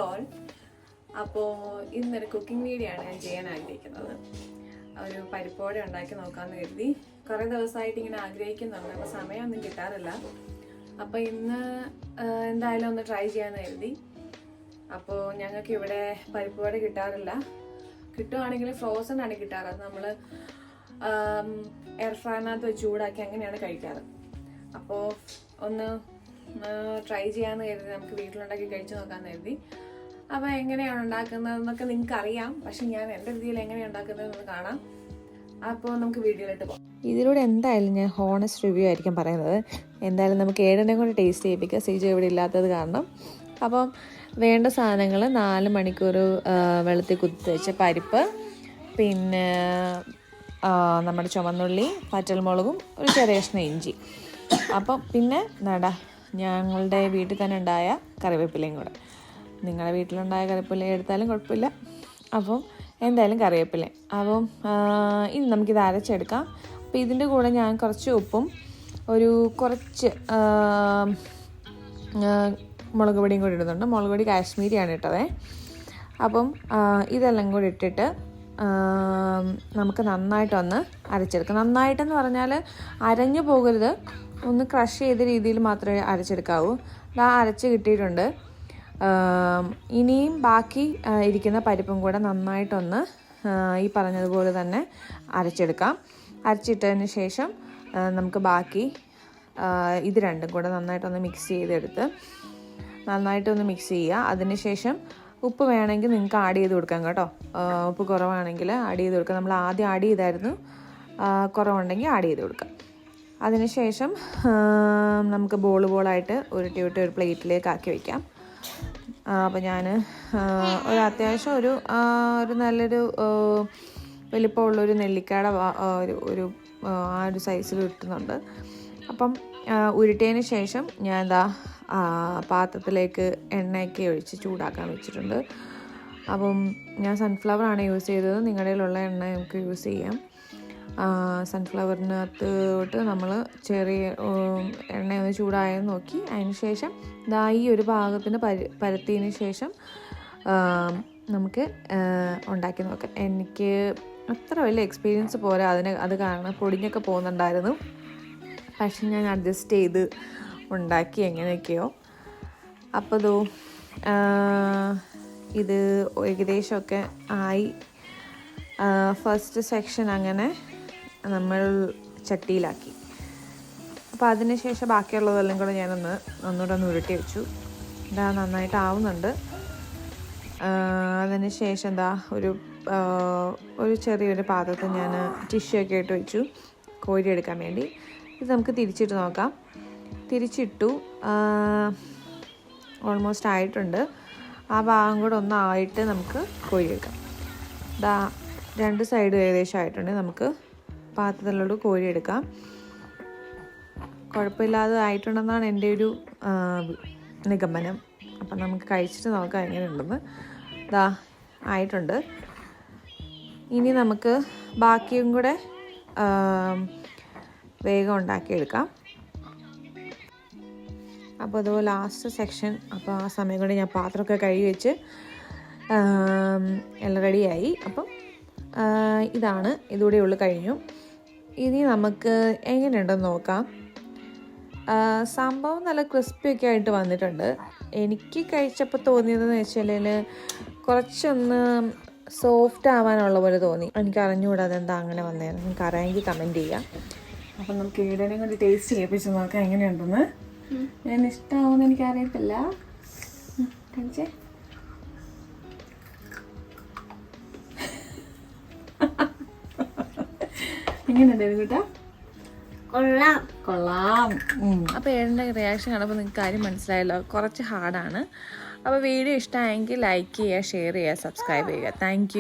All. അപ്പോൾ ഇന്നൊരു cooking video ആണ് ഞാൻ ചെയ്യാൻ ആഗ്രഹിക്കുന്നത്. ഒരു പരിപ്പോടെ ഉണ്ടാക്കി നോക്കാമെന്ന് കരുതി. കുറേ ദിവസമായിട്ട് ഇങ്ങനെ ആഗ്രഹിക്കുന്നുണ്ട്, അപ്പോൾ സമയമൊന്നും കിട്ടാറില്ല. അപ്പോൾ ഇന്ന് എന്തായാലും ഒന്ന് ട്രൈ ചെയ്യാമെന്ന് കരുതി. അപ്പോൾ ഞങ്ങൾക്ക് ഇവിടെ പരിപ്പോടെ കിട്ടാറില്ല. കിട്ടുവാണെങ്കിൽ ഫ്രോസൺ ആണ് കിട്ടാറ്. അത് നമ്മൾ എയർ ഫ്രയറിനകത്ത് വെച്ച് ചൂടാക്കി അങ്ങനെയാണ് കഴിക്കാറ്. അപ്പോൾ ഒന്ന് ട്രൈ ചെയ്യാമെന്ന് കരുതി, നമുക്ക് വീട്ടിലുണ്ടാക്കി കഴിച്ചു നോക്കാമെന്ന് കരുതി. അപ്പോൾ എങ്ങനെയാണ് ഉണ്ടാക്കുന്നതെന്നൊക്കെ നിങ്ങൾക്ക് അറിയാം, പക്ഷെ ഞാൻ എൻ്റെ രീതിയിൽ എങ്ങനെയാണ് ഉണ്ടാക്കുന്നതെന്ന് കാണാം. അപ്പോൾ നമുക്ക് വീഡിയോയിലോട്ട് പോകാം. ഇതിലൂടെ എന്തായാലും ഞാൻ ഹോണസ്റ്റ് റിവ്യൂ ആയിരിക്കും പറയുന്നത്. എന്തായാലും നമുക്ക് ഏഴെണ്ണം കൊണ്ട് ടേസ്റ്റ് ചെയ്യിപ്പിക്കുക, സിജു ഇവിടെ ഇല്ലാത്തത് കാരണം. അപ്പം വേണ്ട സാധനങ്ങൾ 4 മണിക്കൂർ വെള്ളത്തിൽ കുത്തി വെച്ച പരിപ്പ്, പിന്നെ നമ്മുടെ ചുവന്നുള്ളി, പച്ചമുളകും, ഒരു ചെറിയ കഷ്ണം ഇഞ്ചി. അപ്പം പിന്നെ ഞങ്ങളുടെ വീട്ടിൽ തന്നെ ഉണ്ടായ കറിവേപ്പിലയും കൂടെ. നിങ്ങളുടെ വീട്ടിലുണ്ടായ കറിവേപ്പില എടുത്താലും കുഴപ്പമില്ല. അപ്പം എന്തായാലും കറിവേപ്പില. അപ്പം ഇനി നമുക്കിത് അരച്ചെടുക്കാം. അപ്പോൾ ഇതിൻ്റെ കൂടെ ഞാൻ കുറച്ച് ഉപ്പും കുറച്ച് മുളക് പൊടിയും കൂടി ഇടുന്നുണ്ട്. മുളക് പൊടി കാശ്മീരിയാണ് ഇട്ടത്. അപ്പം ഇതെല്ലാം കൂടി ഇട്ടിട്ട് നമുക്ക് നന്നായിട്ടൊന്ന് അരച്ചെടുക്കാം. നന്നായിട്ടെന്ന് പറഞ്ഞാൽ അരഞ്ഞു പോകരുത്, ഒന്ന് ക്രഷ് ചെയ്ത രീതിയിൽ മാത്രമേ അരച്ചെടുക്കാവൂ. അരച്ച് കിട്ടിയിട്ടുണ്ട്. ഇനിയും ബാക്കി ഇരിക്കുന്ന പരിപ്പും കൂടെ നന്നായിട്ടൊന്ന് ഈ പറഞ്ഞതുപോലെ തന്നെ അരച്ചെടുക്കാം. അരച്ചിട്ടതിന് ശേഷം നമുക്ക് ബാക്കി ഇത് രണ്ടും കൂടെ നന്നായിട്ടൊന്ന് മിക്സ് ചെയ്തെടുത്ത് നന്നായിട്ടൊന്ന് മിക്സ് ചെയ്യുക. അതിനുശേഷം ഉപ്പ് വേണമെങ്കിൽ നിങ്ങൾക്ക് ആഡ് ചെയ്ത് കൊടുക്കാം കേട്ടോ. ഉപ്പ് കുറവാണെങ്കിൽ ആഡ് ചെയ്ത് കൊടുക്കാം. നമ്മൾ ആദ്യം ആഡ് ചെയ്തായിരുന്നു, കുറവുണ്ടെങ്കിൽ ആഡ് ചെയ്ത് കൊടുക്കാം. അതിനുശേഷം നമുക്ക് ബോളായിട്ട് ഉരുട്ടി ഒരു പ്ലേറ്റിലേക്ക് ആക്കി വയ്ക്കാം. അപ്പോൾ ഞാൻ അത്യാവശ്യം ഒരു നല്ലൊരു വലിപ്പമുള്ളൊരു നെല്ലിക്കയുടെ ഒരു സൈസിൽ കിട്ടുന്നുണ്ട്. അപ്പം ഉരുട്ടിയതിന് ശേഷം ഞാൻ പാത്രത്തിലേക്ക് എണ്ണയൊക്കെ ഒഴിച്ച് ചൂടാക്കാൻ വെച്ചിട്ടുണ്ട്. അപ്പം ഞാൻ സൺഫ്ലവറാണ് യൂസ് ചെയ്തത്. നിങ്ങളുടെ കയ്യിലുള്ള എണ്ണ നമുക്ക് യൂസ് ചെയ്യാം. സൺഫ്ലവറിനകത്തോട്ട് നമ്മൾ ചെറിയ എണ്ണയൊന്ന് ചൂടായെന്ന് നോക്കി അതിന് ശേഷം ഈ ഒരു ഭാഗത്തിന് പരത്തിയതിന് ശേഷം നമുക്ക് ഉണ്ടാക്കി നോക്കാം. എനിക്ക് അത്ര വലിയ എക്സ്പീരിയൻസ് പോരാ അത് കാരണം പൊടിഞ്ഞൊക്കെ പോകുന്നുണ്ടായിരുന്നു. പക്ഷെ ഞാൻ അഡ്ജസ്റ്റ് ചെയ്ത് ഉണ്ടാക്കി എങ്ങനെയൊക്കെയോ. അപ്പോൾ ഇത് ഏകദേശമൊക്കെ ആയി. ഫസ്റ്റ് സെക്ഷൻ അങ്ങനെ നമ്മൾ ചട്ടിയിലാക്കി. അപ്പോൾ അതിന് ശേഷം ബാക്കിയുള്ളതെല്ലാം കൂടെ ഒന്നുകൂടെ ഉരുട്ടി വെച്ചു. നന്നായിട്ട് ആവുന്നുണ്ട്. അതിന് ശേഷം ഒരു ചെറിയൊരു പാത്രത്തിൽ ഞാൻ ടിഷ്യൂ ഒക്കെ ഇട്ട് വെച്ചു കോരി എടുക്കാൻ വേണ്ടി. ഇത് നമുക്ക് തിരിച്ചിട്ട് നോക്കാം. തിരിച്ചിട്ടു. ഓൾമോസ്റ്റ് ആയിട്ടുണ്ട്. ആ ഭാഗം കൂടെ ഒന്നായിട്ട് നമുക്ക് കോരിയെടുക്കാം. 2 സൈഡും ഏകദേശം ആയിട്ടുണ്ട്. നമുക്ക് പാത്രത്തിലോട്ട് കോരിയെടുക്കാം. കുഴപ്പമില്ലാതെ ആയിട്ടുണ്ടെന്നാണ് എൻ്റെ ഒരു നിഗമനം. അപ്പം നമുക്ക് കഴിച്ചിട്ട് നോക്കാം എങ്ങനെയുണ്ടെന്ന്. ആയിട്ടുണ്ട്. ഇനി നമുക്ക് ബാക്കിയും കൂടെ വേഗം ഉണ്ടാക്കിയെടുക്കാം. അപ്പോൾ അതുപോലെ ലാസ്റ്റ് സെക്ഷൻ. അപ്പോൾ ആ സമയം കൊണ്ട് ഞാൻ പാത്രമൊക്കെ കഴുകി വെച്ച് എല്ലാം റെഡിയായി. അപ്പം ഇതുകൂടെ ഉള്ളു കഴിഞ്ഞു. ഇനി നമുക്ക് എങ്ങനെയുണ്ടെന്ന് നോക്കാം. സംഭവം നല്ല ക്രിസ്പിയൊക്കെ ആയിട്ട് വന്നിട്ടുണ്ട്. എനിക്ക് കഴിച്ചപ്പോൾ തോന്നിയതെന്ന് വെച്ചാൽ കുറച്ചൊന്ന് സോഫ്റ്റ് ആവാനുള്ള പോലെ തോന്നി. എനിക്ക് അറിഞ്ഞുകൂടാ അതെന്താ അങ്ങനെ വന്നേന്ന്. നിങ്ങൾക്ക് അറിയാമെങ്കിൽ കമൻറ്റ് ചെയ്യാം. അപ്പം നമുക്ക് ഈടനെയും കൊണ്ട് ടേസ്റ്റ് ചെയ്യിപ്പിച്ച് നോക്കാം എങ്ങനെയുണ്ടെന്ന്. ഞാൻ ഇഷ്ടമാവുമെന്ന് എനിക്കറിയത്തില്ല. കഴിച്ചേ. എങ്ങനെയുണ്ടായിരുന്നു കേട്ടോ? കൊള്ളാം. അപ്പോൾ ഏഴൻ്റെ റിയാക്ഷൻ കണ്ടപ്പോൾ നിങ്ങൾക്ക് കാര്യം മനസ്സിലായല്ലോ. കുറച്ച് ഹാർഡാണ്. അപ്പോൾ വീഡിയോ ഇഷ്ടമായെങ്കിൽ ലൈക്ക് ചെയ്യുക, ഷെയർ ചെയ്യുക, സബ്സ്ക്രൈബ് ചെയ്യുക. താങ്ക്